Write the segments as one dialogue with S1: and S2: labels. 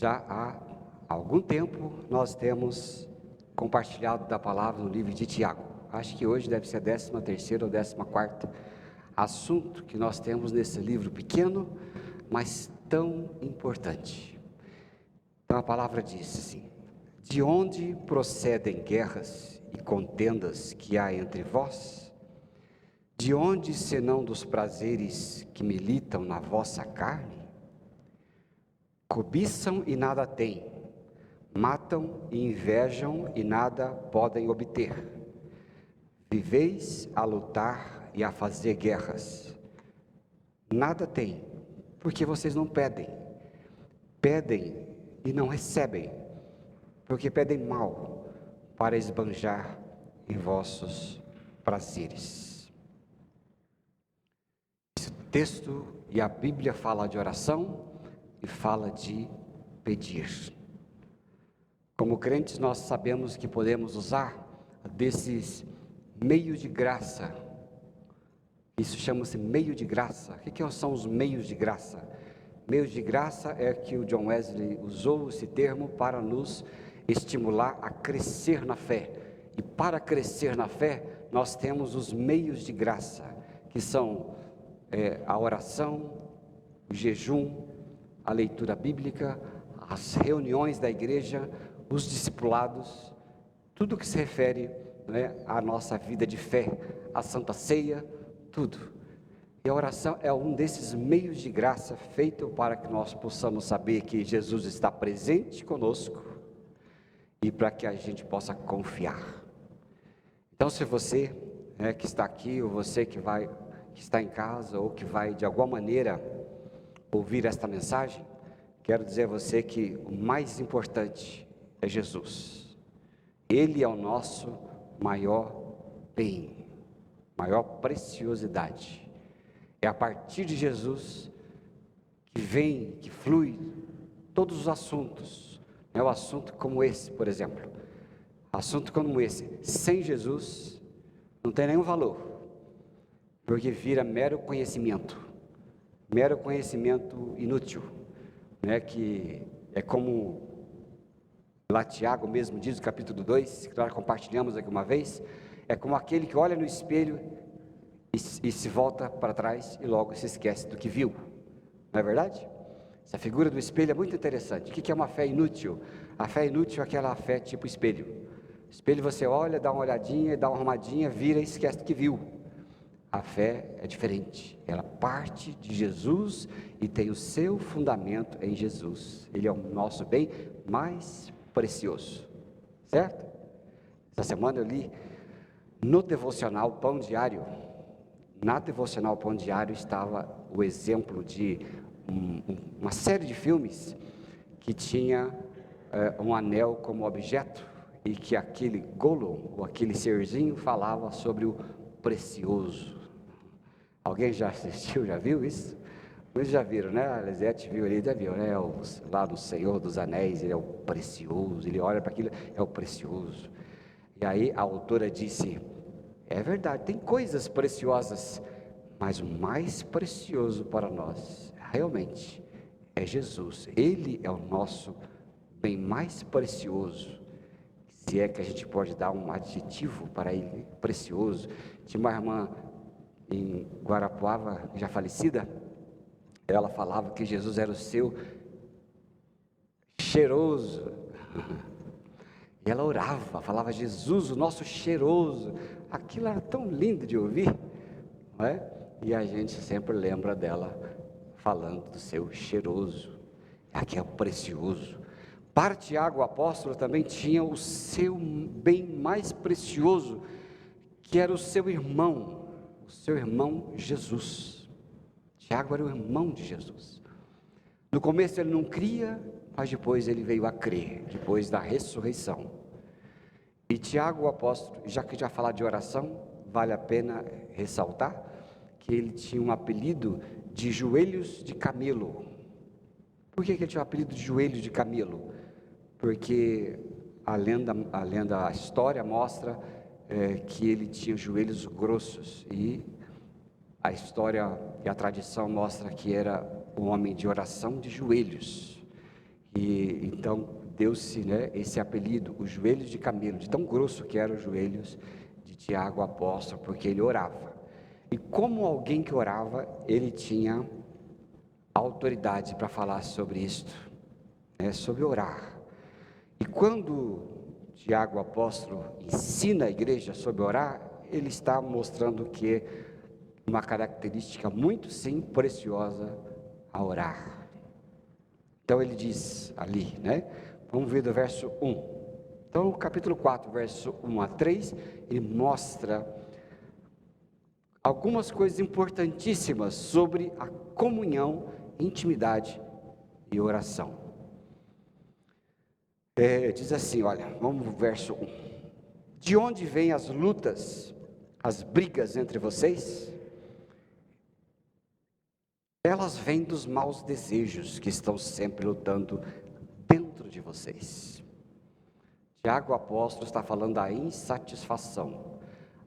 S1: Já há algum tempo nós temos compartilhado da palavra no livro de Tiago. Acho que hoje deve ser a 13ª ou 14º assunto que nós temos nesse livro pequeno, mas tão importante. Então a palavra diz assim: de onde procedem guerras e contendas que há entre vós? De onde, senão dos prazeres que militam na vossa carne? Cobiçam e nada têm, matam e invejam e nada podem obter. Viveis a lutar e a fazer guerras. Nada têm, porque vocês não pedem. Pedem e não recebem, porque pedem mal, para esbanjar em vossos prazeres. Esse texto e a Bíblia fala de oração e fala de pedir. Como crentes, nós sabemos que podemos usar desses meios de graça. Isso chama-se meio de graça. O que são os meios de graça? Meios de graça é que o John Wesley usou esse termo para nos estimular a crescer na fé. E para crescer na fé, nós temos os meios de graça, que são a oração, o jejum, a leitura bíblica, as reuniões da igreja, os discipulados, tudo que se refere à nossa vida de fé, a Santa Ceia, tudo. E a oração é um desses meios de graça feito para que nós possamos saber que Jesus está presente conosco e para que a gente possa confiar. Então, se você que está aqui, ou você que está em casa, ou que vai de alguma maneira ouvir esta mensagem, quero dizer a você que o mais importante é Jesus. Ele é o nosso maior bem, maior preciosidade. É a partir de Jesus que flui todos os assuntos. É um assunto como esse, por exemplo. Assunto como esse, sem Jesus, não tem nenhum valor, porque vira mero conhecimento inútil, que é como lá Tiago mesmo diz no capítulo 2, que nós compartilhamos aqui uma vez, é como aquele que olha no espelho e se volta para trás e logo se esquece do que viu, não é verdade? Essa figura do espelho é muito interessante. O que é uma fé inútil? A fé inútil é aquela fé tipo espelho. Espelho você olha, dá uma olhadinha, dá uma arrumadinha, vira e esquece do que viu. A fé é diferente, ela parte de Jesus e tem o seu fundamento em Jesus. Ele é o nosso bem mais precioso, certo? Essa semana eu li no devocional Pão Diário. Na devocional Pão Diário estava o exemplo de uma série de filmes que tinha um anel como objeto e que aquele Gollum, ou aquele serzinho, falava sobre o precioso. Alguém já assistiu, já viu isso? Muitos já viram, né? A Lisete viu ali, já viu, né? Lá do Senhor dos Anéis, ele é o precioso, ele olha para aquilo, é o precioso. E aí a autora disse, é verdade, tem coisas preciosas, mas o mais precioso para nós, realmente, é Jesus. Ele é o nosso bem mais precioso, se é que a gente pode dar um adjetivo para ele, precioso. Tinha uma irmã em Guarapuava, já falecida, ela falava que Jesus era o seu cheiroso, e ela orava, falava Jesus, o nosso cheiroso. Aquilo era tão lindo de ouvir, não é? E a gente sempre lembra dela falando do seu cheiroso, aqui é o precioso. Para Tiago, o apóstolo também tinha o seu bem mais precioso, que era o seu irmão Jesus. Tiago era o irmão de Jesus. No começo ele não cria, mas depois ele veio a crer, depois da ressurreição. E Tiago, o apóstolo, já que já falar de oração, vale a pena ressaltar que ele tinha um apelido de joelhos de camelo. Por que ele tinha um apelido de joelhos de camelo? Porque a história mostra que ele tinha joelhos grossos, e a história e a tradição mostra que era um homem de oração de joelhos. E então deu-se, né, esse apelido, os joelhos de camelo, de tão grosso que eram os joelhos de Tiago apóstolo, porque ele orava. E como alguém que orava, ele tinha autoridade para falar sobre isto, né, sobre orar. E quando Tiago apóstolo ensina a igreja sobre orar, ele está mostrando que uma característica muito sim preciosa a orar. Então ele diz ali, né? Vamos ver do verso 1. Então, no capítulo 4, verso 1 a 3, ele mostra algumas coisas importantíssimas sobre a comunhão, intimidade e oração. Diz assim, olha, vamos no verso 1. De onde vêm as lutas, as brigas entre vocês? Elas vêm dos maus desejos que estão sempre lutando dentro de vocês. Tiago apóstolo está falando da insatisfação.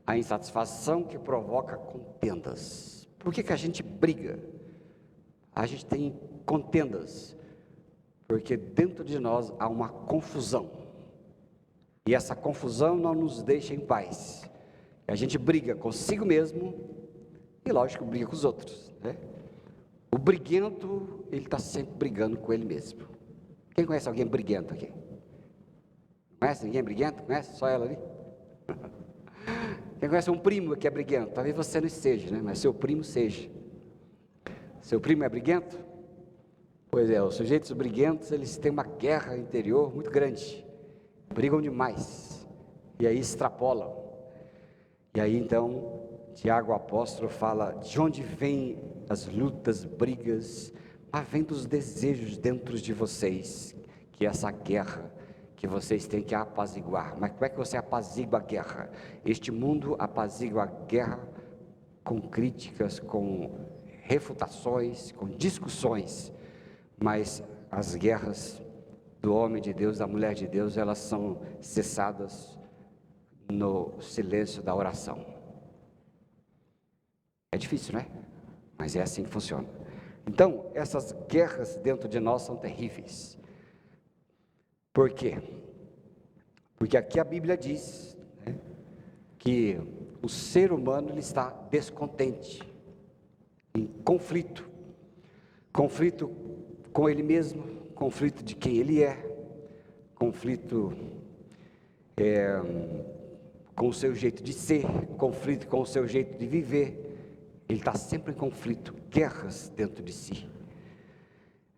S1: A insatisfação que provoca contendas. Por que a gente briga? A gente tem contendas. Porque dentro de nós há uma confusão. E essa confusão não nos deixa em paz. A gente briga consigo mesmo e, lógico, briga com os outros, né? O briguento, ele está sempre brigando com ele mesmo. Quem conhece alguém briguento aqui? Conhece ninguém briguento? Conhece? Só ela ali? Quem conhece um primo que é briguento? Talvez você não seja, né? Mas seu primo seja. Seu primo é briguento? Pois é, os sujeitos briguentos, eles têm uma guerra interior muito grande. Brigam demais. E aí extrapolam. E aí então, Tiago apóstolo fala, de onde vêm as lutas, brigas? Vem dos desejos dentro de vocês, que essa guerra, que vocês têm que apaziguar. Mas como é que você apazigua a guerra? Este mundo apazigua a guerra com críticas, com refutações, com discussões, mas as guerras do homem de Deus, da mulher de Deus, elas são cessadas no silêncio da oração. É difícil, não é? Mas é assim que funciona. Então, essas guerras dentro de nós são terríveis. Por quê? Porque aqui a Bíblia diz, né, que o ser humano ele está descontente, em conflito. Conflito com ele mesmo, conflito de quem ele é, conflito com o seu jeito de ser, conflito com o seu jeito de viver. Ele está sempre em conflito, guerras dentro de si.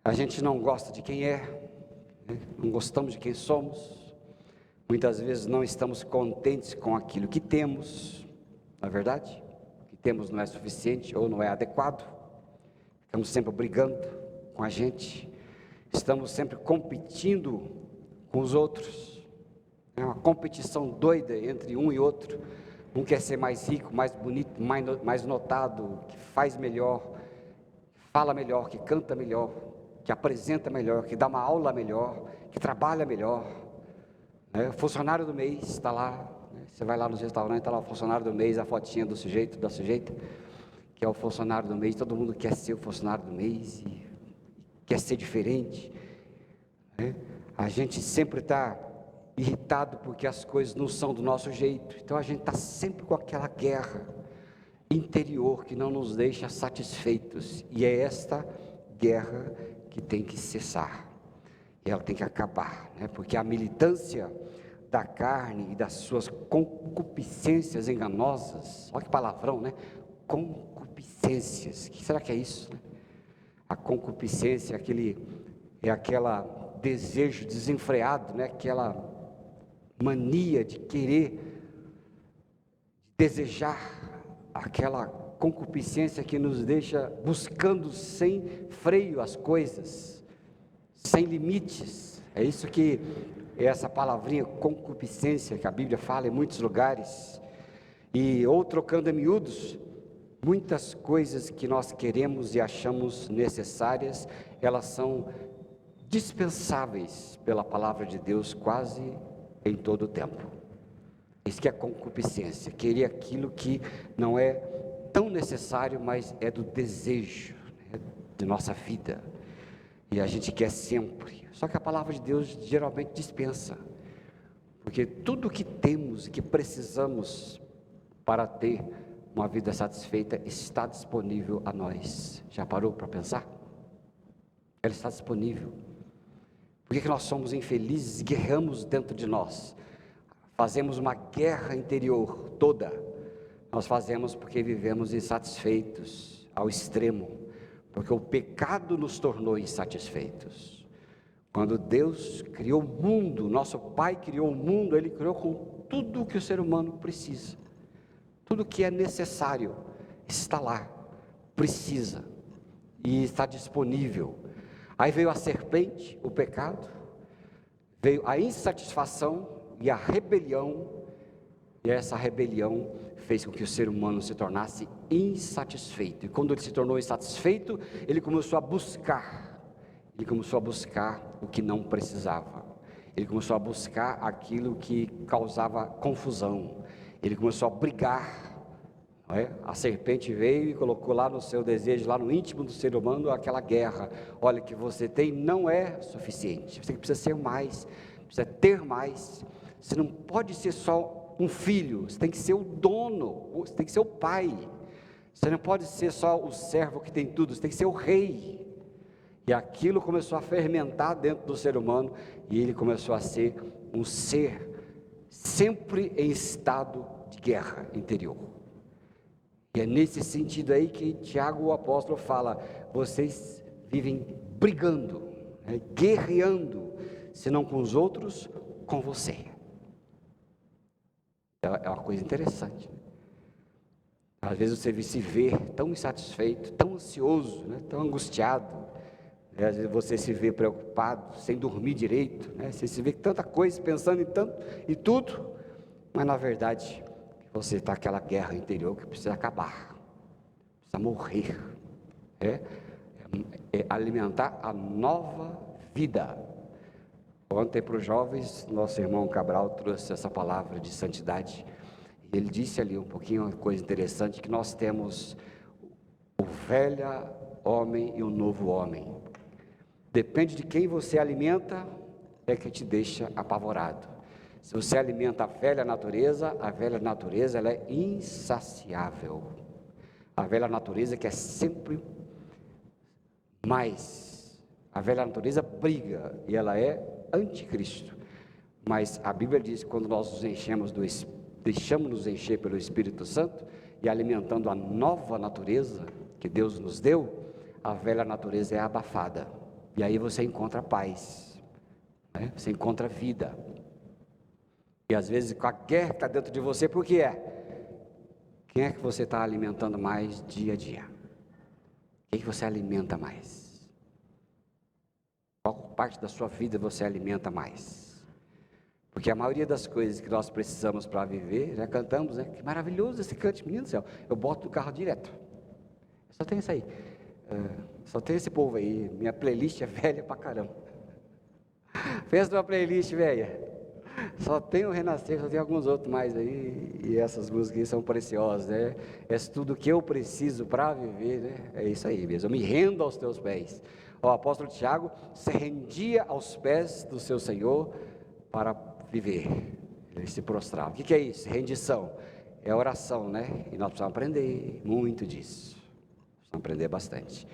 S1: A gente não gosta de quem é, né? Não gostamos de quem somos, muitas vezes não estamos contentes com aquilo que temos, não é verdade? O que temos não é suficiente ou não é adequado, estamos sempre brigando com a gente, estamos sempre competindo com os outros, é uma competição doida entre um e outro. Um quer ser mais rico, mais bonito, mais notado, que faz melhor, que fala melhor, que canta melhor, que apresenta melhor, que dá uma aula melhor, que trabalha melhor, né? Funcionário do mês está lá, né? Você vai lá nos restaurantes, está lá o funcionário do mês, a fotinha do sujeito, da sujeita, que é o funcionário do mês. Todo mundo quer ser o funcionário do mês e quer ser diferente, né? A gente sempre está irritado porque as coisas não são do nosso jeito, então a gente está sempre com aquela guerra interior que não nos deixa satisfeitos, e é esta guerra que tem que cessar, e ela tem que acabar, né? Porque a militância da carne e das suas concupiscências enganosas, olha que palavrão, né? Concupiscências, o que será que é isso, né? A concupiscência é aquela desejo desenfreado, né? Aquela mania de querer, de desejar, aquela concupiscência que nos deixa buscando sem freio as coisas, sem limites. É isso que é essa palavrinha concupiscência que a Bíblia fala em muitos lugares. E ou trocando em miúdos, muitas coisas que nós queremos e achamos necessárias, elas são dispensáveis pela palavra de Deus quase em todo o tempo. Isso que é concupiscência, querer aquilo que não é tão necessário, mas é do desejo, né, de nossa vida. E a gente quer sempre. Só que a palavra de Deus geralmente dispensa. Porque tudo que temos e que precisamos para ter uma vida satisfeita está disponível a nós. Já parou para pensar? Ela está disponível. Por que nós somos infelizes e guerramos dentro de nós? Fazemos uma guerra interior toda. Nós fazemos porque vivemos insatisfeitos ao extremo. Porque o pecado nos tornou insatisfeitos. Quando Deus criou o mundo, nosso Pai criou o mundo, Ele criou com tudo que o ser humano precisa. Tudo que é necessário está lá, precisa e está disponível. Aí veio a serpente, o pecado, veio a insatisfação e a rebelião, e essa rebelião fez com que o ser humano se tornasse insatisfeito. E quando ele se tornou insatisfeito, ele começou a buscar o que não precisava. Ele começou a buscar aquilo que causava confusão. Ele começou a brigar. Não é? A serpente veio e colocou lá no seu desejo, lá no íntimo do ser humano, aquela guerra. Olha, o que você tem não é suficiente. Você precisa ser mais, precisa ter mais. Você não pode ser só um filho, você tem que ser o dono, você tem que ser o pai. Você não pode ser só o servo que tem tudo, você tem que ser o rei. E aquilo começou a fermentar dentro do ser humano, e ele começou a ser um ser sempre em estado de guerra interior. E é nesse sentido aí que Tiago, o apóstolo, fala: vocês vivem brigando, né, guerreando, se não com os outros, com você. É uma coisa interessante. Às vezes você se vê tão insatisfeito, tão ansioso, né, tão angustiado. Às vezes você se vê preocupado, sem dormir direito, né? Você se vê com tanta coisa, pensando em tanto e tudo, mas na verdade você está naquela guerra interior que precisa acabar, precisa morrer, é alimentar a nova vida. Ontem para os jovens, nosso irmão Cabral trouxe essa palavra de santidade, e ele disse ali um pouquinho uma coisa interessante, que nós temos o velho homem e o novo homem. Depende de quem você alimenta, é que te deixa apavorado. Se você alimenta a velha natureza ela é insaciável. A velha natureza quer sempre mais. A velha natureza briga e ela é anticristo. Mas a Bíblia diz que quando nós nos enchemos deixamos nos encher pelo Espírito Santo e alimentando a nova natureza que Deus nos deu, a velha natureza é abafada. E aí você encontra paz, né? Você encontra vida. E às vezes com a guerra que está dentro de você, por que é? Quem é que você está alimentando mais dia a dia? Quem que você alimenta mais? Qual parte da sua vida você alimenta mais? Porque a maioria das coisas que nós precisamos para viver, já cantamos, né? Que maravilhoso esse cante, menino do céu. Eu boto no carro direto. Só tem isso aí. Só tem esse povo aí. Minha playlist é velha pra caramba. Pensa numa playlist velha. Só tem o Renascer, só tem alguns outros mais aí. E essas músicas são preciosas, né? É tudo que eu preciso para viver, né? É isso aí mesmo. Eu me rendo aos teus pés. O apóstolo Tiago se rendia aos pés do seu Senhor para viver. Ele se prostrava. O que é isso? Rendição. É oração, né? E nós precisamos aprender muito disso. Precisamos aprender bastante.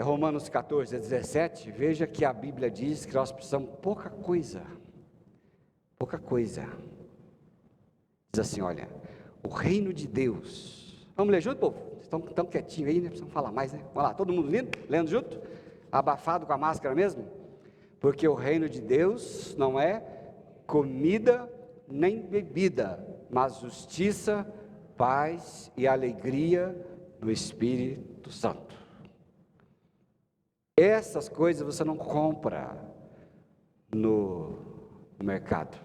S1: Romanos 14, 17, veja que a Bíblia diz que nós precisamos pouca coisa. Diz assim, olha, o reino de Deus. Vamos ler junto, povo? Estão tão quietinhos aí, né? Precisamos falar mais, né? Vamos lá, todo mundo lendo junto? Abafado com a máscara mesmo? Porque o reino de Deus não é comida nem bebida, mas justiça, paz e alegria no Espírito Santo. Essas coisas você não compra no mercado.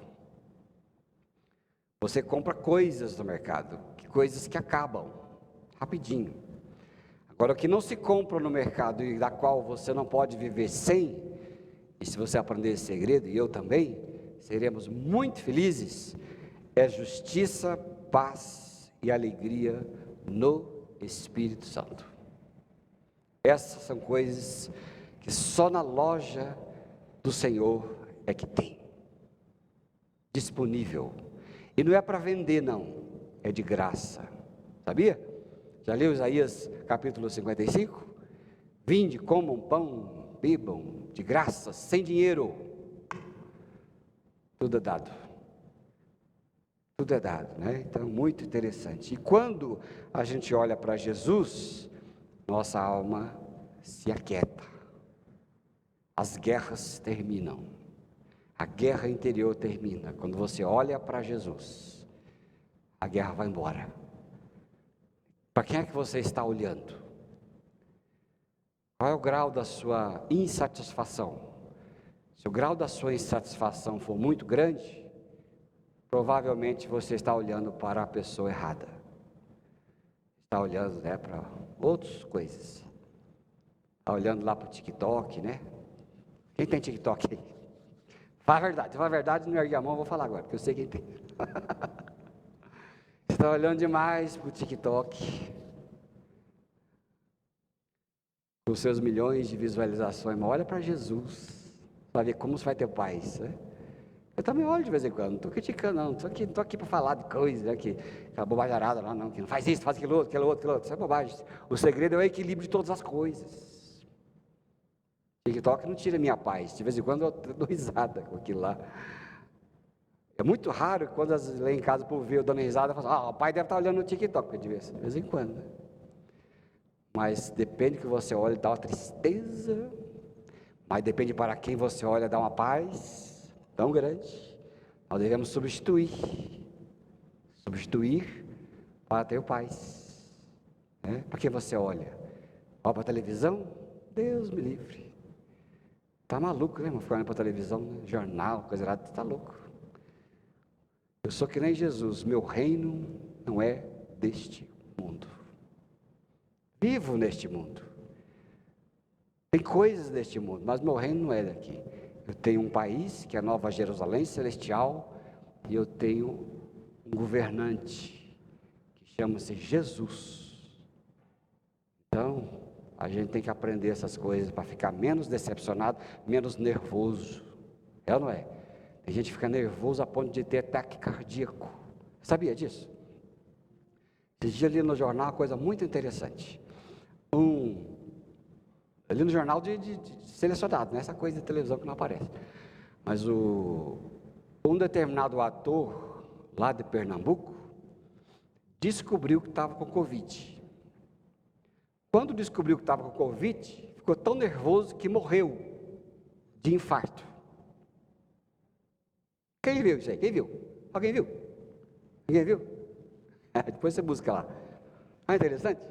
S1: Você compra coisas no mercado, coisas que acabam rapidinho. Agora, o que não se compra no mercado e da qual você não pode viver sem, e se você aprender esse segredo, e eu também, seremos muito felizes, é justiça, paz e alegria no Espírito Santo. Essas são coisas que só na loja do Senhor é que tem, disponível. E não é para vender não, é de graça, sabia? Já leu Isaías capítulo 55? Vinde, comam pão, bebam, de graça, sem dinheiro. Tudo é dado. Tudo é dado, né? Então, muito interessante. E quando a gente olha para Jesus, nossa alma se aquieta. As guerras terminam. A guerra interior termina. Quando você olha para Jesus, a guerra vai embora. Para quem é que você está olhando? Qual é o grau da sua insatisfação? Se o grau da sua insatisfação for muito grande, provavelmente você está olhando para a pessoa errada. Está olhando, né, para outras coisas. Está olhando lá para o TikTok, né? Quem tem TikTok aí? Fala a verdade, não ergue a mão, eu vou falar agora, porque eu sei quem tem. Você está olhando demais para o TikTok, com seus milhões de visualizações, mas olha para Jesus, para ver como você vai ter paz, né? Eu também olho de vez em quando, não estou criticando não, estou aqui para falar de coisas, né, aquela bobageirada lá não, que não faz isso, faz aquilo outro, isso é bobagem. O segredo é o equilíbrio de todas as coisas. TikTok não tira minha paz, de vez em quando eu dou risada com aquilo lá. É muito raro quando lá em casa o povo vê eu dando risada, eu falo, o pai deve estar olhando no TikTok, de vez em quando, né? Mas depende que você olha, dá uma tristeza, mas depende para quem você olha, dá uma paz tão grande. Nós devemos substituir para ter paz, né? Para que você olha? Olha para a televisão? Deus me livre. Está maluco, né? Ficar olhando para a televisão, né? Jornal, coisa errada, está louco. Eu sou que nem Jesus, meu reino não é deste mundo. Vivo neste mundo. Tem coisas deste mundo, mas meu reino não é daqui. Eu tenho um país, que é a Nova Jerusalém Celestial, e eu tenho um governante, que chama-se Jesus. Então, a gente tem que aprender essas coisas, para ficar menos decepcionado, menos nervoso. É ou não é? Tem gente que fica nervoso a ponto de ter ataque cardíaco. Sabia disso? Esse dia ali no jornal, uma coisa muito interessante. Ali no jornal de selecionado, não é essa coisa de televisão que não aparece. Mas um determinado ator lá de Pernambuco descobriu que estava com Covid. Quando descobriu que estava com Covid, ficou tão nervoso que morreu de infarto. Quem viu isso aí? Quem viu? Alguém viu? Ninguém viu? Depois você busca lá. Ah, interessante?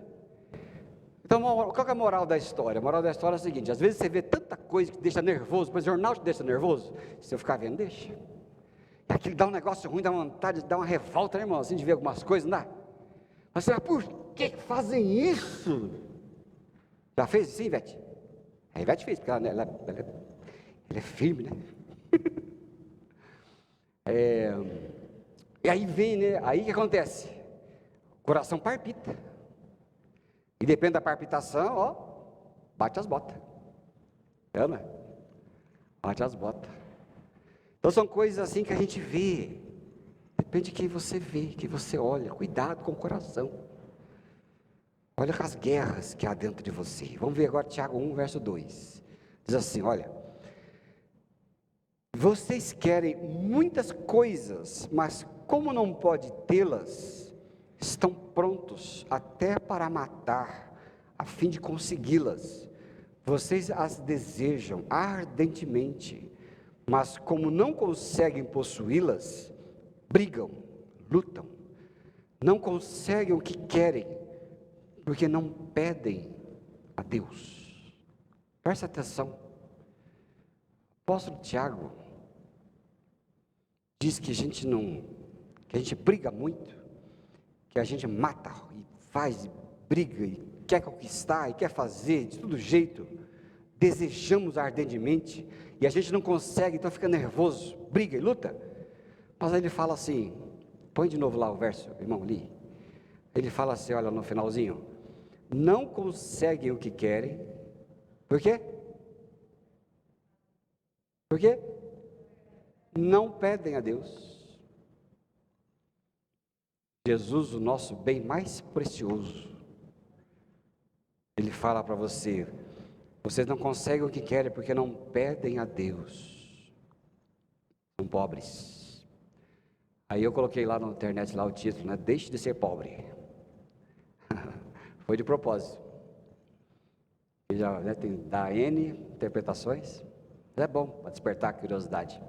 S1: Então, qual é a moral da história? A moral da história é a seguinte: às vezes você vê tanta coisa que te deixa nervoso, depois o jornal te deixa nervoso, se eu ficar vendo, deixa. E aquilo dá um negócio ruim, dá uma vontade, dá uma revolta, né, irmão, assim, de ver algumas coisas, não dá? Mas você fala, por que fazem isso? Já fez isso, Ivete? A Ivete fez, porque ela é firme, né? E aí vem, né? Aí o que acontece? O coração palpita. E depende da palpitação, ó, bate as botas. É, não é? Bate as botas. Então são coisas assim que a gente vê. Depende de quem você vê, quem você olha. Cuidado com o coração. Olha as guerras que há dentro de você. Vamos ver agora Tiago 1, verso 2. Diz assim, olha. Vocês querem muitas coisas, mas como não pode tê-las, estão prontos até para matar, a fim de consegui-las. Vocês as desejam ardentemente, mas como não conseguem possuí-las, brigam, lutam, não conseguem o que querem, porque não pedem a Deus. Presta atenção. O apóstolo Tiago diz que a gente briga muito, que a gente mata e faz, e briga, e quer conquistar, e quer fazer de todo jeito, desejamos ardentemente, e a gente não consegue, então fica nervoso, briga e luta. Mas aí ele fala assim, põe de novo lá o verso, irmão, li. Ele fala assim, olha no finalzinho, não conseguem o que querem, por quê? Por quê? Não pedem a Deus. Jesus, o nosso bem mais precioso, Ele fala para você: vocês não conseguem o que querem porque não pedem a Deus. São pobres. Aí eu coloquei lá na internet lá o título, né? Deixe de ser pobre. Foi de propósito. E já, né, dá N interpretações. Mas é bom para despertar a curiosidade.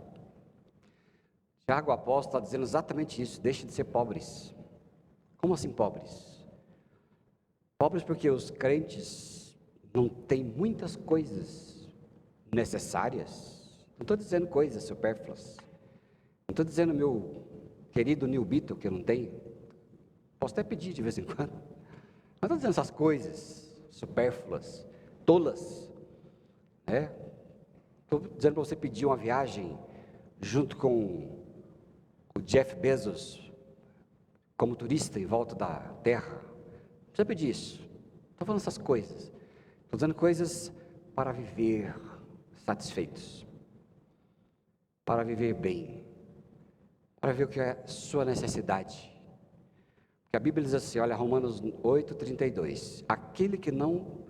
S1: Tiago, o apóstolo, está dizendo exatamente isso: deixe de ser pobres. Como assim pobres? Pobres porque os crentes não têm muitas coisas necessárias. Não estou dizendo coisas supérfluas. Não estou dizendo meu querido New Beetle que eu não tenho. Posso até pedir de vez em quando. Não estou dizendo essas coisas supérfluas, tolas. Estou dizendo para você pedir uma viagem junto com o Jeff Bezos como turista em volta da terra. Não precisa pedir isso. Estou falando essas coisas. Estou dizendo coisas para viver satisfeitos, para viver bem, para ver o que é sua necessidade. Porque a Bíblia diz assim, olha, Romanos 8:32, aquele que não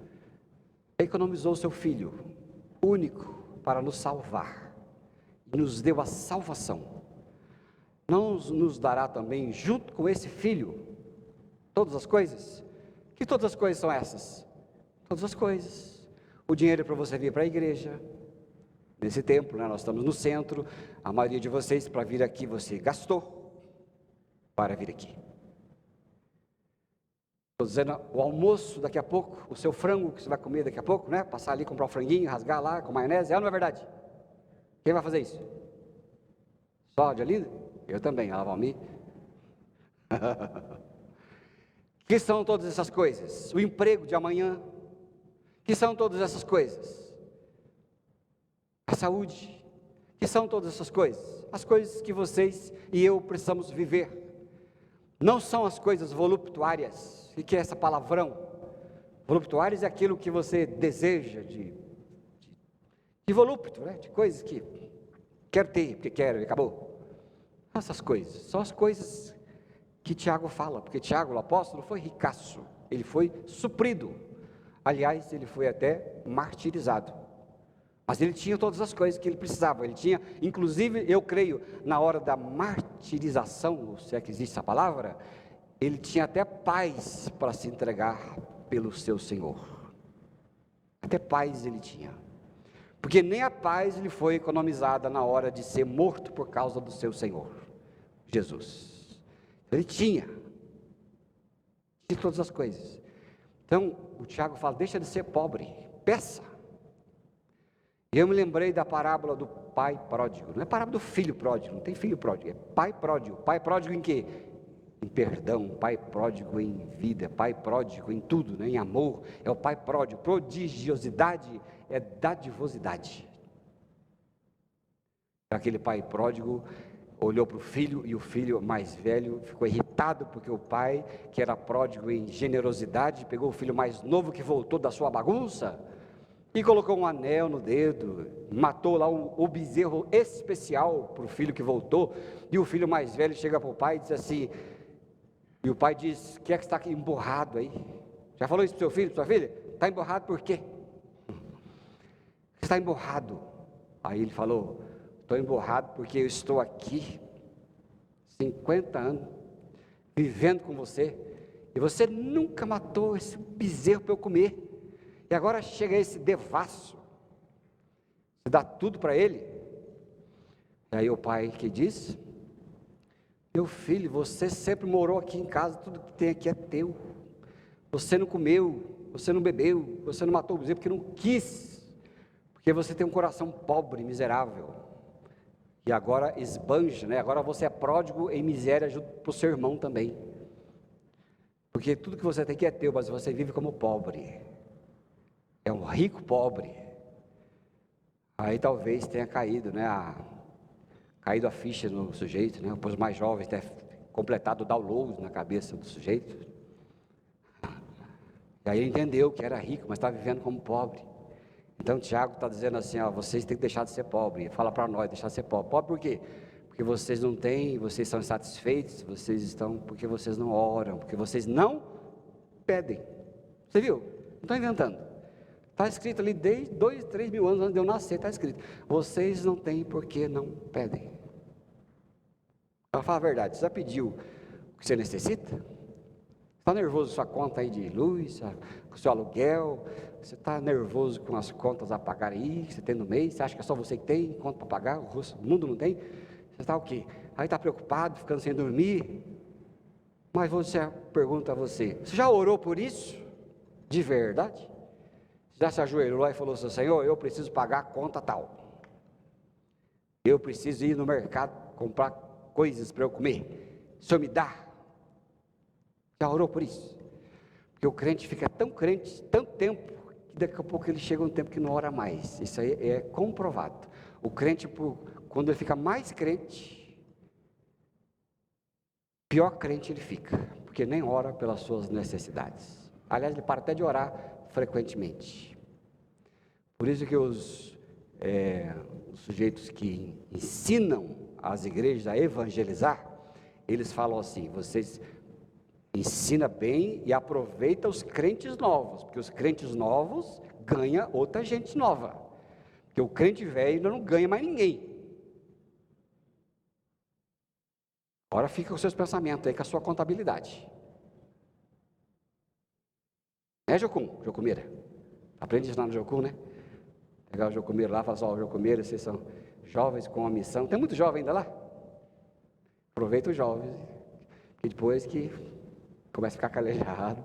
S1: economizou seu Filho único para nos salvar, e nos deu a salvação, não nos dará também, junto com esse Filho, todas as coisas? Que todas as coisas são essas? Todas as coisas. O dinheiro para você vir para a igreja, nesse tempo, né, nós estamos no centro, a maioria de vocês para vir aqui, você gastou para vir aqui. Estou dizendo, o almoço daqui a pouco, o seu frango que você vai comer daqui a pouco, né? Passar ali, comprar um franguinho, rasgar lá com maionese, é ou não é verdade? Quem vai fazer isso? Só a Adelinda? Eu também, a Valmir. Que são todas essas coisas? O emprego de amanhã. Que são todas essas coisas? A saúde. Que são todas essas coisas? As coisas que vocês e eu precisamos viver. Não são as coisas voluptuárias. O que é essa palavrão? Voluptuárias é aquilo que você deseja de volúptuo, né? De coisas que quero ter, porque quero e acabou. Essas coisas, são as coisas que Tiago fala, porque Tiago, o apóstolo, foi ricaço, ele foi suprido. Aliás, ele foi até martirizado. Mas ele tinha todas as coisas que ele precisava. Ele tinha, inclusive, eu creio, na hora da martirização, se é que existe essa palavra, ele tinha até paz para se entregar pelo seu Senhor. Até paz ele tinha. Porque nem a paz lhe foi economizada na hora de ser morto por causa do seu Senhor, Jesus. Ele tinha todas as coisas. Então, o Tiago fala, deixa de ser pobre, peça. E eu me lembrei da parábola do pai pródigo. Não é parábola do filho pródigo, não tem filho pródigo, é pai pródigo. Pai pródigo em quê? Em perdão, pai pródigo em vida, pai pródigo em tudo, né? Em amor, é o pai pródigo. Prodigiosidade é dadivosidade. Aquele pai pródigo olhou para o filho, e o filho mais velho ficou irritado, porque o pai, que era pródigo em generosidade, pegou o filho mais novo que voltou da sua bagunça, e colocou um anel no dedo, matou lá o bezerro especial para o filho que voltou, e o filho mais velho chega para o pai e diz assim, e o pai diz, que está aqui emborrado aí? Já falou isso para o seu filho, para sua filha? Está emborrado por quê? Está emborrado. Aí ele falou, estou emborrado porque eu estou aqui, 50 anos, vivendo com você, e você nunca matou esse bezerro para eu comer, e agora chega esse devasso, você dá tudo para ele. E aí o pai que diz, meu filho, você sempre morou aqui em casa, tudo que tem aqui é teu, você não comeu, você não bebeu, você não matou o bezerro porque não quis, porque você tem um coração pobre, miserável, e agora esbanja, né? Agora você é pródigo em miséria junto para o seu irmão também, porque tudo que você tem aqui é teu, mas você vive como pobre, é um rico pobre. Aí talvez tenha caído, né, caído a ficha no sujeito, né, para os mais jovens ter completado o download na cabeça do sujeito, e aí ele entendeu que era rico, mas estava vivendo como pobre. Então Tiago está dizendo assim, ó, vocês têm que deixar de ser pobre. Fala para nós, deixar de ser pobre. Pobre por quê? Porque vocês não têm, vocês são insatisfeitos, vocês estão, porque vocês não oram, porque vocês não pedem. Você viu? Não estou inventando. Está escrito ali desde 2, 3 mil anos antes de eu nascer, está escrito. Vocês não têm porque não pedem. Para falar a verdade, você já pediu o que você necessita? Está nervoso com sua conta aí de luz, com o seu aluguel? Você está nervoso com as contas a pagar aí, que você tem no mês? Você acha que é só você que tem conta para pagar? O mundo não tem? Você está o quê? Aí está preocupado, ficando sem dormir? Mas você pergunta a você já orou por isso? De verdade? Já se ajoelhou lá e falou assim, Senhor, eu preciso pagar a conta tal. Eu preciso ir no mercado comprar coisas para eu comer. O Senhor me dá? Já orou por isso? Porque o crente fica tão crente, tanto tempo, que daqui a pouco ele chega um tempo que não ora mais. Isso aí é comprovado. O crente, quando ele fica mais crente, pior crente ele fica, porque nem ora pelas suas necessidades. Aliás, ele para até de orar frequentemente. Por isso que os sujeitos que ensinam as igrejas a evangelizar, eles falam assim, vocês ensina bem e aproveita os crentes novos, porque os crentes novos ganham outra gente nova, porque o crente velho não ganha mais ninguém. Agora fica com os seus pensamentos aí, com a sua contabilidade. Né, Jocumeira? Aprende a ensinar no Jocum, né? Pegar o Jocumeira lá e falar, ó, Jocumeira, vocês são jovens com uma missão. Tem muito jovem ainda lá? Aproveita os jovens, que depois que começa a ficar calejado,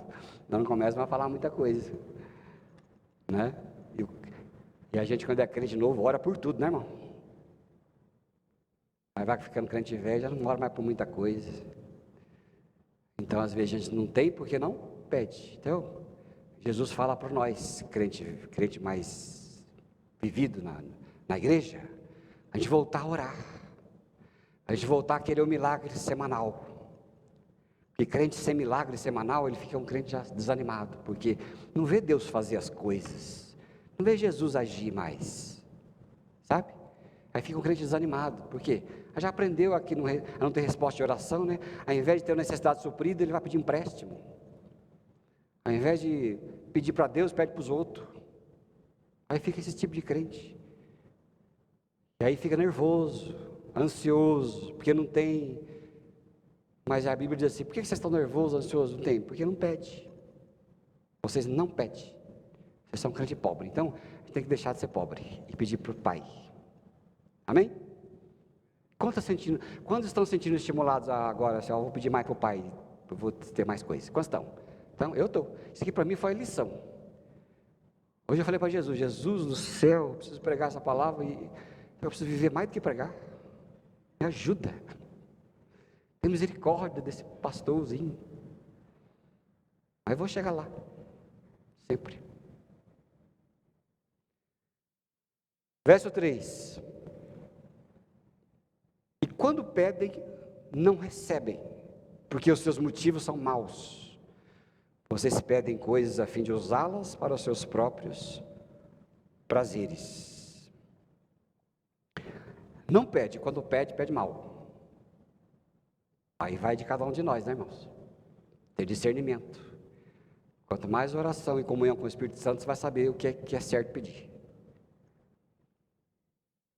S1: não começa mais a falar muita coisa, né? E a gente, quando é crente novo, ora por tudo, né, irmão? Mas vai ficando crente velho, já não ora mais por muita coisa. Então, às vezes, a gente não tem porque não pede. Então, Jesus fala para nós, crente mais vivido na igreja, a gente voltar a orar, a gente voltar a querer o milagre semanal. E crente sem milagre semanal, ele fica um crente já desanimado, porque não vê Deus fazer as coisas, não vê Jesus agir mais, sabe? Aí fica um crente desanimado, por quê? Já aprendeu aqui a não ter resposta de oração, né? Ao invés de ter uma necessidade suprida, ele vai pedir empréstimo. Ao invés de pedir para Deus, pede para os outros. Aí fica esse tipo de crente. E aí fica nervoso, ansioso, porque não tem. Mas a Bíblia diz assim, por que vocês estão nervosos, ansiosos? Não tem, porque não pede. Vocês não pedem. Vocês são crente pobre. Então, a gente tem que deixar de ser pobre e pedir para o Pai. Amém? Quantos estão sentindo estimulados agora? Assim, eu vou pedir mais para o Pai, eu vou ter mais coisas. Quantos estão? Então, eu estou. Isso aqui para mim foi a lição. Hoje eu falei para Jesus, Jesus do céu, eu preciso pregar essa palavra e eu preciso viver mais do que pregar. Me ajuda. Tem misericórdia desse pastorzinho. Mas vou chegar lá. Sempre. Verso 3. E quando pedem, não recebem, porque os seus motivos são maus. Vocês pedem coisas a fim de usá-las para os seus próprios prazeres. Não pede, quando pede, pede mal. Aí vai de cada um de nós, né, irmãos? Ter discernimento. Quanto mais oração e comunhão com o Espírito Santo, você vai saber o que é certo pedir.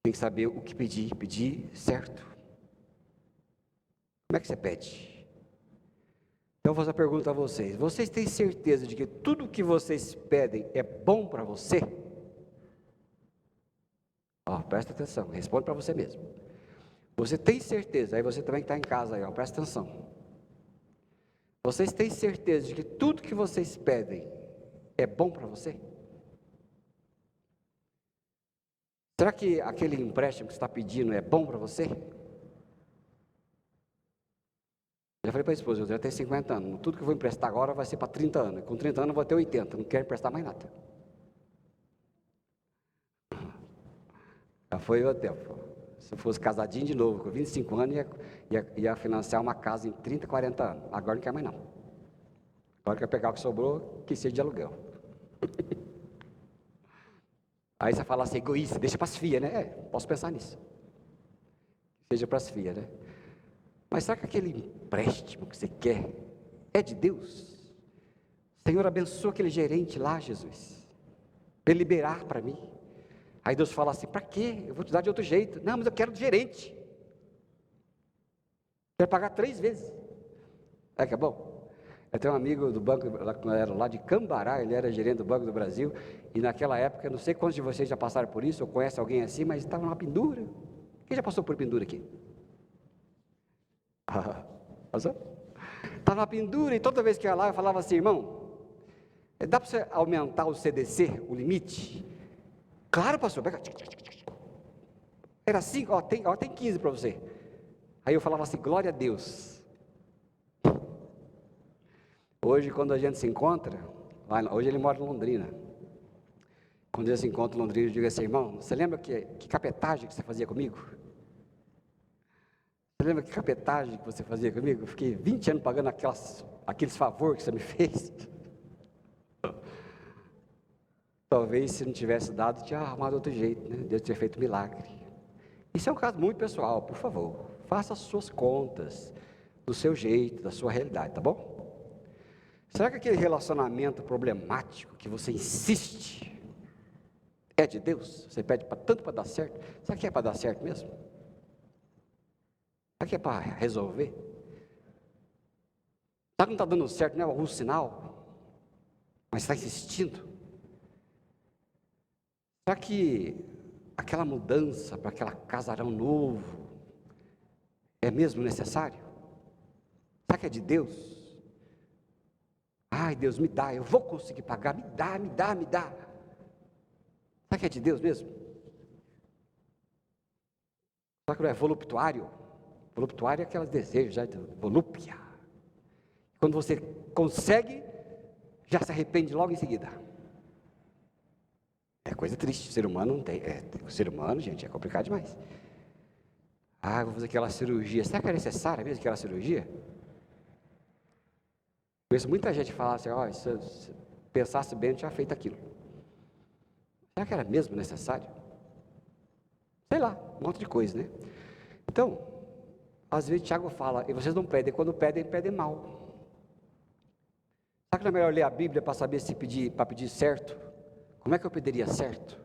S1: Tem que saber o que pedir certo. Como é que você pede? Então eu vou fazer a pergunta a vocês. Vocês têm certeza de que tudo o que vocês pedem é bom para você? Ó, presta atenção, responde para você mesmo. Você tem certeza, aí você também que está em casa aí, ó, presta atenção. Vocês têm certeza de que tudo que vocês pedem é bom para você? Será que aquele empréstimo que você está pedindo é bom para você? Já falei para a esposa, eu já tenho 50 anos, tudo que eu vou emprestar agora vai ser para 30 anos, com 30 anos eu vou ter 80, não quero emprestar mais nada. Já foi o tempo. Se eu fosse casadinho de novo, com 25 anos, ia financiar uma casa em 30, 40 anos. Agora não quer mais não. Agora quer pegar o que sobrou, que seja de aluguel. Aí você fala assim, egoísta, deixa para as filhas, né? Posso pensar nisso. Seja para as filhas, né? Mas será que aquele empréstimo que você quer é de Deus? Senhor, abençoa aquele gerente lá, Jesus, para ele liberar para mim. Aí Deus fala assim, para quê? Eu vou te dar de outro jeito. Não, mas eu quero do gerente. Quero pagar 3 vezes. É que é bom? Eu tenho um amigo do banco, era lá de Cambará, ele era gerente do Banco do Brasil, e naquela época, não sei quantos de vocês já passaram por isso, ou conhece alguém assim, mas estava numa pendura. Quem já passou por pendura aqui? Passou? Estava na pendura, e toda vez que eu ia lá, eu falava assim, irmão, dá para você aumentar o CDC, o limite? Claro, pastor. Era 5, tem 15 para você. Aí eu falava assim, glória a Deus. Hoje, quando a gente se encontra, hoje ele mora em Londrina. Quando ele se encontra em Londrina, eu digo assim, irmão, você lembra que capetagem que você fazia comigo? Você lembra que capetagem que você fazia comigo? Eu fiquei 20 anos pagando aqueles favores que você me fez. Talvez se não tivesse dado, tinha arrumado outro jeito, né? Deus tinha feito milagre. Isso é um caso muito pessoal, por favor. Faça as suas contas, do seu jeito, da sua realidade, tá bom? Será que aquele relacionamento problemático que você insiste é de Deus? Você pede tanto para dar certo? Será que é para dar certo mesmo? Será que é para resolver? Será que não está dando certo, não é algum sinal? Mas está insistindo? Será que aquela mudança para aquele casarão novo é mesmo necessário? Será que é de Deus? Ai, Deus, me dá, eu vou conseguir pagar, me dá. Será que é de Deus mesmo? Será que não é voluptuário? Voluptuário é aqueles desejos, já, volúpia. Quando você consegue, já se arrepende logo em seguida. É coisa triste, o ser humano não tem. O ser humano, gente, é complicado demais. Vou fazer aquela cirurgia. Será que é necessária mesmo aquela cirurgia? Conheço muita gente falar assim, se pensasse bem, eu tinha feito aquilo. Será que era mesmo necessário? Sei lá, um monte de coisa, né? Então, às vezes Tiago fala, e vocês não pedem, quando pedem mal. Será que não é melhor ler a Bíblia para saber se para pedir certo? Como é que eu pediria certo?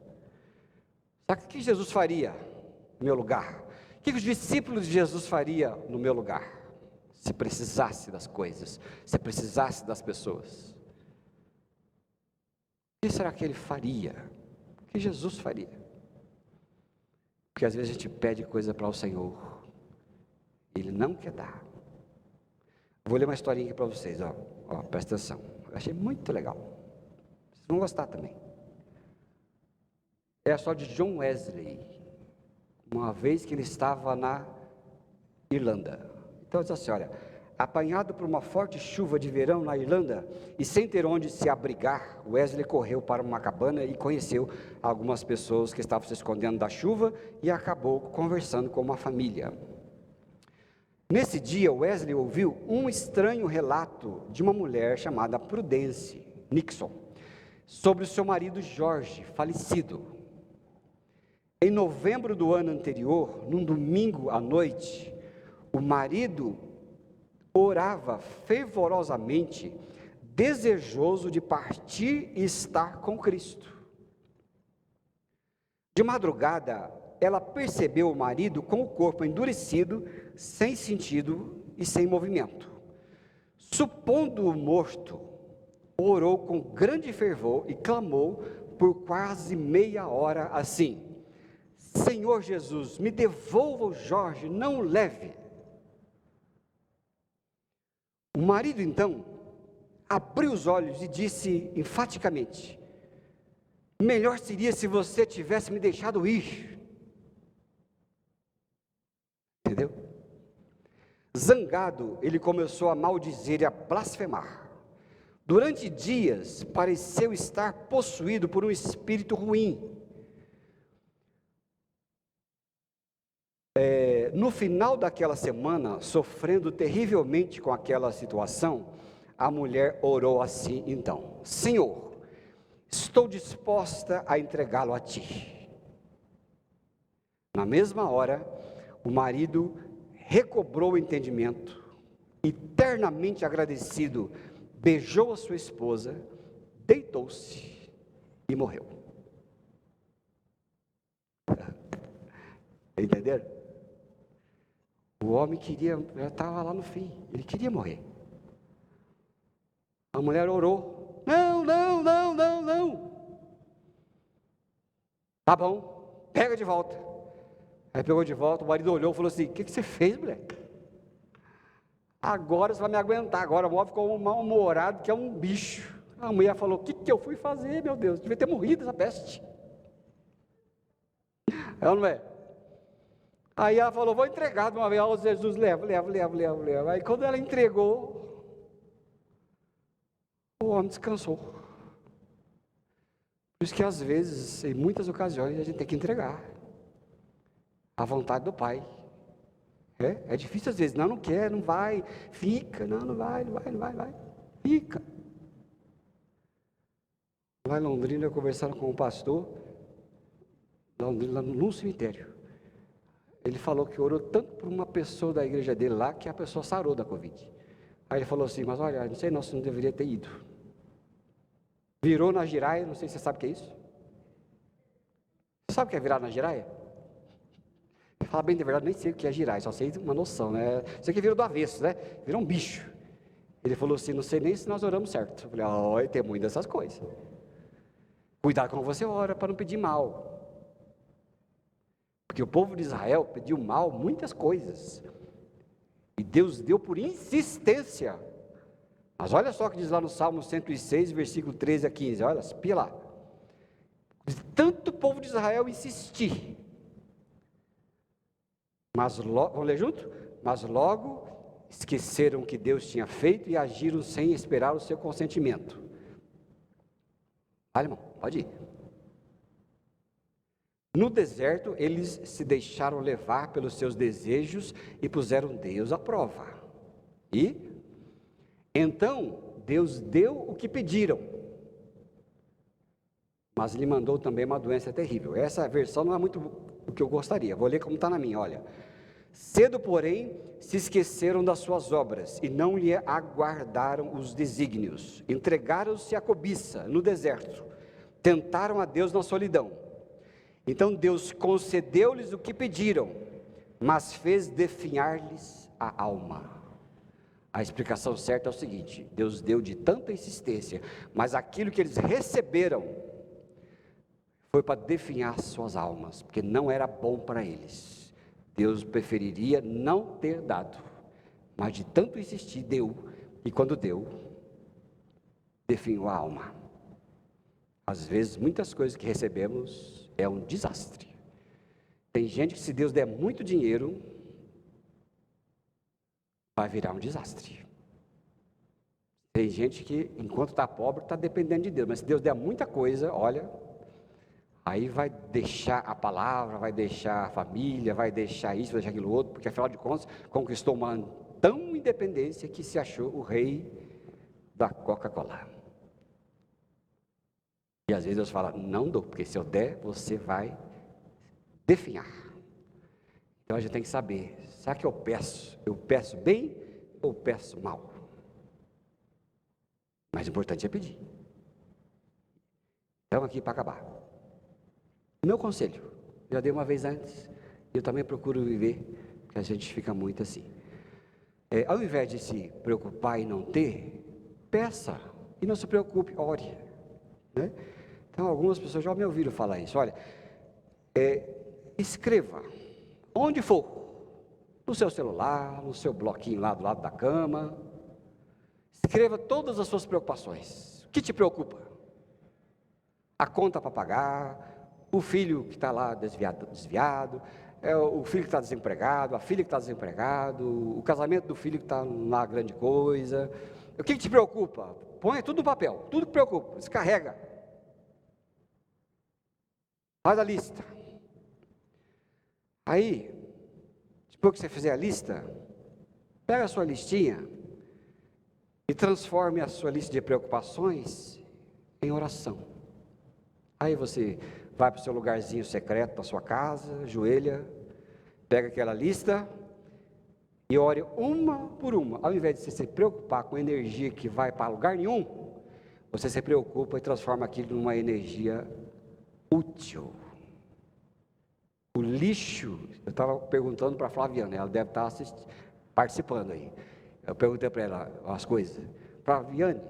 S1: Sabe o que Jesus faria no meu lugar? O que os discípulos de Jesus fariam no meu lugar? Se precisasse das coisas, se precisasse das pessoas. O que será que ele faria? O que Jesus faria? Porque às vezes a gente pede coisa para o Senhor, Ele não quer dar. Vou ler uma historinha aqui para vocês, presta atenção. Eu achei muito legal. Vocês vão gostar também. É a história de John Wesley, uma vez que ele estava na Irlanda. Então diz assim, olha, apanhado por uma forte chuva de verão na Irlanda e sem ter onde se abrigar, Wesley correu para uma cabana e conheceu algumas pessoas que estavam se escondendo da chuva e acabou conversando com uma família. Nesse dia, Wesley ouviu um estranho relato de uma mulher chamada Prudence Nixon, sobre o seu marido George, falecido. Em novembro do ano anterior, num domingo à noite, o marido orava fervorosamente, desejoso de partir e estar com Cristo. De madrugada, ela percebeu o marido com o corpo endurecido, sem sentido e sem movimento. Supondo-o morto, orou com grande fervor e clamou por quase meia hora assim: Senhor Jesus, me devolva o Jorge, não o leve. O marido então abriu os olhos e disse enfaticamente: melhor seria se você tivesse me deixado ir. Entendeu? Zangado, ele começou a maldizer e a blasfemar. Durante dias, pareceu estar possuído por um espírito ruim. No final daquela semana, sofrendo terrivelmente com aquela situação, a mulher orou assim então: Senhor, estou disposta a entregá-lo a ti. Na mesma hora, o marido recobrou o entendimento, eternamente agradecido, beijou a sua esposa, deitou-se e morreu. Entenderam? O homem já estava lá no fim, ele queria morrer. A mulher orou: não, não, não, não, não. Tá bom, pega de volta. Aí pegou de volta, o marido olhou e falou assim: o que você fez, mulher? Agora você vai me aguentar. Agora o homem ficou um mal-humorado, que é um bicho. A mulher falou: o que eu fui fazer, meu Deus? Devia ter morrido essa peste. É ou não é? Aí ela falou: vou entregar de uma vez. Ó, Jesus, leva. Aí quando ela entregou, o homem descansou. Por isso que às vezes, em muitas ocasiões, a gente tem que entregar a vontade do Pai. É difícil às vezes: não quer, não vai, fica, não vai, fica. Lá em Londrina, conversando com um pastor, lá num cemitério. Ele falou que orou tanto por uma pessoa da igreja dele lá, que a pessoa sarou da Covid. Aí ele falou assim: mas olha, não sei não, você não deveria ter ido. Virou na giraia, não sei se você sabe o que é isso. Você sabe o que é virar na giraia? Fala bem de verdade, nem sei o que é giraia, só sei uma noção, né? Sei que virou do avesso, né? Virou um bicho. Ele falou assim: não sei nem se nós oramos certo. Eu falei: olha, tem muitas dessas coisas. Cuidado como você ora, para não pedir mal. Porque o povo de Israel pediu mal muitas coisas. E Deus deu por insistência. Mas olha só o que diz lá no Salmo 106, versículo 13 a 15. Olha, espia lá. De tanto o povo de Israel insistir. Mas logo, vamos ler junto? Mas logo esqueceram o que Deus tinha feito e agiram sem esperar o seu consentimento. Olha, irmão, pode ir. No deserto, eles se deixaram levar pelos seus desejos e puseram Deus à prova. E então Deus deu o que pediram, mas lhe mandou também uma doença terrível. Essa versão não é muito o que eu gostaria. Vou ler como está na minha, olha. Cedo, porém, se esqueceram das suas obras e não lhe aguardaram os desígnios. Entregaram-se à cobiça no deserto. Tentaram a Deus na solidão. Então Deus concedeu-lhes o que pediram, mas fez definhar-lhes a alma. A explicação certa é o seguinte: Deus deu de tanta insistência, mas aquilo que eles receberam foi para definhar suas almas, porque não era bom para eles. Deus preferiria não ter dado, mas de tanto insistir, deu, e quando deu, definhou a alma. Às vezes, muitas coisas que recebemos é um desastre. Tem gente que, se Deus der muito dinheiro, vai virar um desastre. Tem gente que, enquanto está pobre, está dependendo de Deus, mas se Deus der muita coisa, olha, aí vai deixar a palavra, vai deixar a família, vai deixar isso, vai deixar aquilo outro, porque afinal de contas, conquistou uma tão independência que se achou o rei da Coca-Cola. E às vezes Deus fala: não dou, porque se eu der, você vai definhar. Então a gente tem que saber: será que eu peço bem ou peço mal? O mais importante é pedir. Então, aqui para acabar, o meu conselho, já dei uma vez antes, eu também procuro viver, porque a gente fica muito assim. Ao invés de se preocupar e não ter, peça e não se preocupe, ore, né? Então, algumas pessoas já me ouviram falar isso. Olha, escreva, onde for, no seu celular, no seu bloquinho lá do lado da cama, escreva todas as suas preocupações. O que te preocupa? A conta para pagar, o filho que está lá desviado, o filho que está desempregado, a filha que está desempregado, o casamento do filho que está na grande coisa. O que te preocupa? Põe tudo no papel, tudo que preocupa, descarrega. Faz a lista. Aí, depois que você fizer a lista, pega a sua listinha e transforme a sua lista de preocupações em oração. Aí você vai para o seu lugarzinho secreto da sua casa, ajoelha, pega aquela lista e ore uma por uma. Ao invés de você se preocupar com energia que vai para lugar nenhum, você se preocupa e transforma aquilo numa energia útil. O lixo, eu estava perguntando para a Flaviana, ela deve estar participando aí. Eu perguntei para ela umas coisas. Flaviane,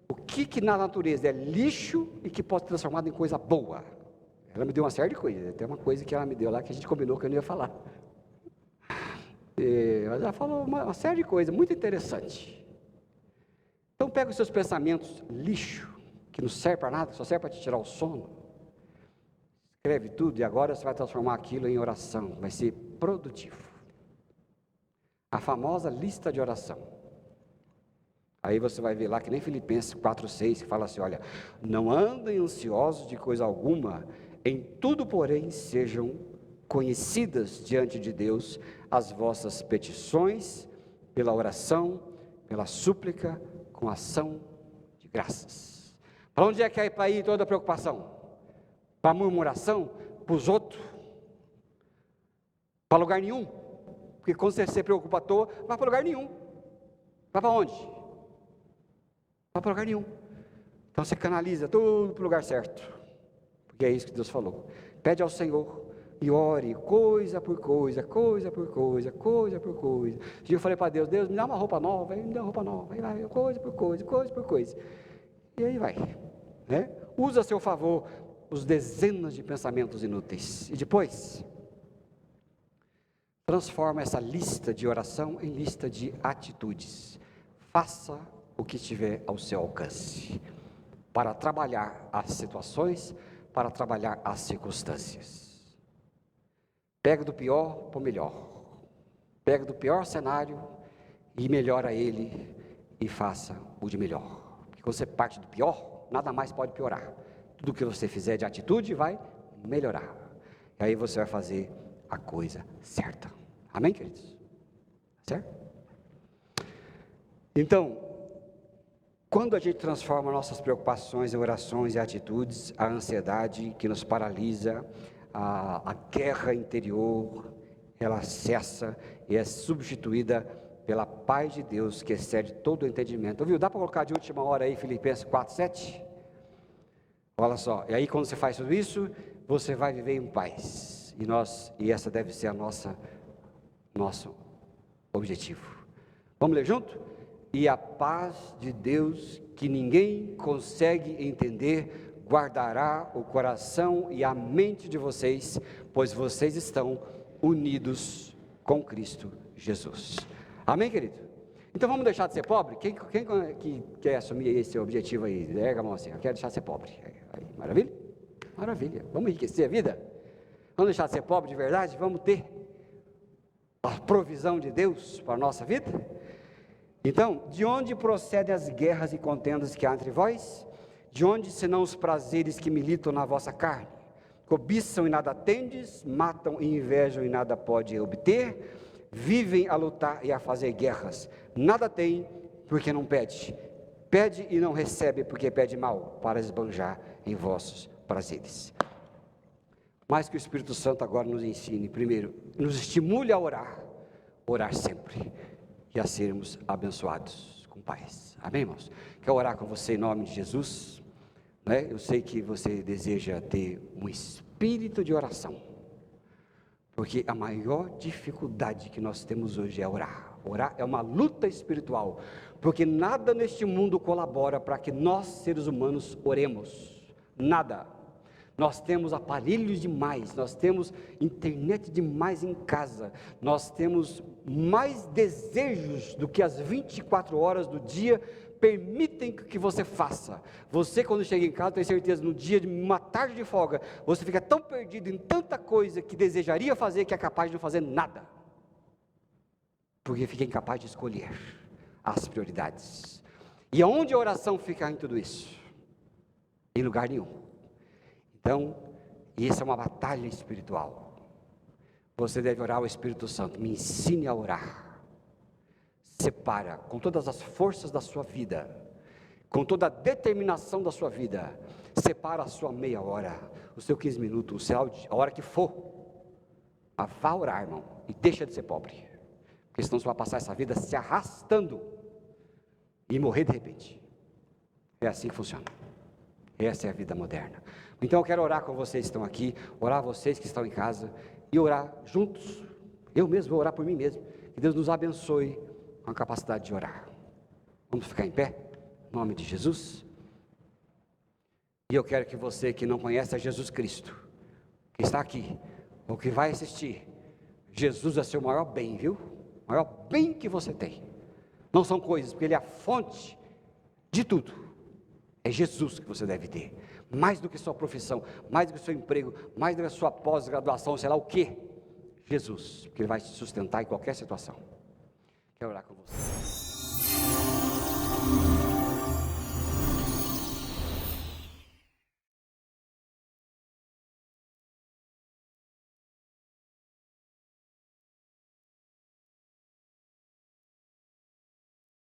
S1: o que na natureza é lixo e que pode ser transformado em coisa boa? Ela me deu uma série de coisas, tem uma coisa que ela me deu lá que a gente combinou que eu não ia falar. Ela falou uma série de coisas muito interessante. Então pega os seus pensamentos lixo, que não serve para nada, só serve para te tirar o sono. Escreve tudo e agora você vai transformar aquilo em oração, vai ser produtivo. A famosa lista de oração. Aí você vai ver lá que nem Filipenses 4,6, que fala assim, olha, não andem ansiosos de coisa alguma, em tudo, porém, sejam conhecidas diante de Deus as vossas petições, pela oração, pela súplica, com ação de graças. Para onde é que é para ir toda a preocupação? Para a murmuração? Para os outros? Para lugar nenhum? Porque quando você se preocupa à toa, vai para lugar nenhum. Vai para onde? Vai para lugar nenhum. Então você canaliza tudo para o lugar certo. Porque é isso que Deus falou. Pede ao Senhor e ore coisa por coisa, coisa por coisa, coisa por coisa. E eu falei para Deus, Deus, me dá uma roupa nova, me dá uma roupa nova. Aí vai, coisa por coisa, coisa por coisa. E aí vai. Né? Usa a seu favor os dezenas de pensamentos inúteis. E depois, transforma essa lista de oração em lista de atitudes. Faça o que estiver ao seu alcance, para trabalhar as situações, para trabalhar as circunstâncias. Pega do pior para o melhor. Pega do pior cenário e melhora ele e faça o de melhor. Porque quando você parte do pior, nada mais pode piorar. Tudo que você fizer de atitude vai melhorar. E aí você vai fazer a coisa certa. Amém, queridos? Certo? Então, quando a gente transforma nossas preocupações em orações e atitudes, a ansiedade que nos paralisa, a guerra interior, ela cessa e é substituída pela paz de Deus que excede todo o entendimento. Ouviu? Dá para colocar de última hora aí Filipenses 4:7? Olha só, e aí quando você faz tudo isso, você vai viver em paz. E essa deve ser nosso objetivo. Vamos ler junto? E a paz de Deus, que ninguém consegue entender, guardará o coração e a mente de vocês, pois vocês estão unidos com Cristo Jesus. Amém, querido? Então vamos deixar de ser pobre? Quem quer assumir esse objetivo aí? Erga a mão assim, eu quero deixar de ser pobre. Aí, maravilha? Maravilha. Vamos enriquecer a vida? Vamos deixar de ser pobre de verdade? Vamos ter a provisão de Deus para a nossa vida? Então, de onde procedem as guerras e contendas que há entre vós? De onde senão os prazeres que militam na vossa carne? Cobiçam e nada tendes, matam e invejam e nada pode obter, vivem a lutar e a fazer guerras, nada tem porque não pede, pede e não recebe porque pede mal, para esbanjar em vossos prazeres. Mas que o Espírito Santo agora nos ensine, primeiro, nos estimule a orar sempre, e a sermos abençoados com paz. Amém, irmãos? Quero orar com você em nome de Jesus, né? Eu sei que você deseja ter um espírito de oração, porque a maior dificuldade que nós temos hoje é orar. Orar é uma luta espiritual, porque nada neste mundo colabora para que nós, seres humanos, oremos. Nada. Nós temos aparelhos demais, nós temos internet demais em casa, nós temos mais desejos do que as 24 horas do dia permitem que você faça. Você, quando chega em casa, tem certeza, no dia de uma tarde de folga, você fica tão perdido em tanta coisa que desejaria fazer, que é capaz de não fazer nada, porque fica incapaz de escolher as prioridades. E aonde a oração fica em tudo isso? Em lugar nenhum. Então, isso é uma batalha espiritual. Você deve orar ao Espírito Santo, me ensine a orar. Separa com todas as forças da sua vida, com toda a determinação da sua vida, Separa a sua meia hora, o seu 15 minutos, a hora que for. Mas vá orar, irmão, e deixa de ser pobre. Porque senão você vai passar essa vida se arrastando e morrer de repente. É assim que funciona. Essa é a vida moderna. Então eu quero orar com vocês que estão aqui, orar vocês que estão em casa e orar juntos. Eu mesmo vou orar por mim mesmo. Que Deus nos abençoe com a capacidade de orar. Vamos ficar em pé? Em nome de Jesus. E eu quero que você que não conhece a Jesus Cristo, que está aqui, ou que vai assistir, Jesus é seu maior bem, viu? O maior bem que você tem. Não são coisas, porque Ele é a fonte de tudo. É Jesus que você deve ter. Mais do que sua profissão, mais do que seu emprego, mais do que a sua pós-graduação, sei lá o quê. Jesus, porque Ele vai te sustentar em qualquer situação. Quero orar com você.